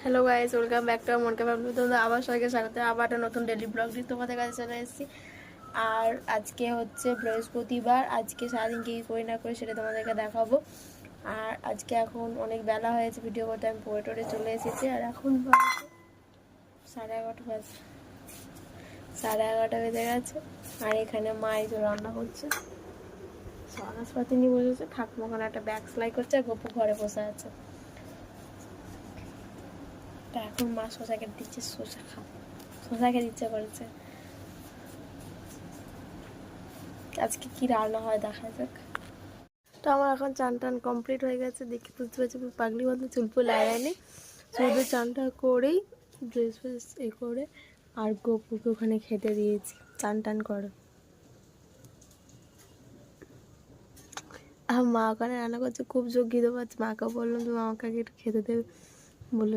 Hello guys, welcome back to মনকা family. তোমাদের আবার সবাইকে স্বাগত। আবার একটা নতুন ডেলি ব্লগ দিয়ে তোমাদের কাছে চলে এসেছি। আর আজকে হচ্ছে বৃহস্পতিবার। আজকে সারাদিন কী করি না করি সেটা তোমাদেরকে দেখাবো। আর আজকে এখন অনেক বেলা হয়েছে, ভিডিও করতে আমি পড়ে টরে চলে এসেছি। আর এখন বাজে 11:30 বাজে, 11:30 বেজে গেছে। আর এখানে মা এই যে রান্না করছে, সনাসপাতি নিয়ে বসেছে। ঠাকুমা ওখানে একটা ব্যাগ সেলাই করছে, আর গপু ঘরে বসে আছে। তা এখন মা শশা কেটে দিচ্ছে, শশা খাও, শশা খেতে ইচ্ছা করেছে। আজকে কি রান্না হয় দেখা যাক। তো আমার এখন চান টান কমপ্লিট হয়ে গেছে, দেখে বুঝতে পারছি পাগলি বন্ধু চুলপু লাগায়নি। শুধু চানটা করেই ড্রেস ফ্রেস করে আর গপুকে ওখানে খেতে দিয়েছি। চান টান করো। আর মা ওখানে রান্না করছে, খুব যোগ খিদে পাচ্ছে। মাকে বললাম তুমি আমাকে আগে একটু খেতে দেবে, বললো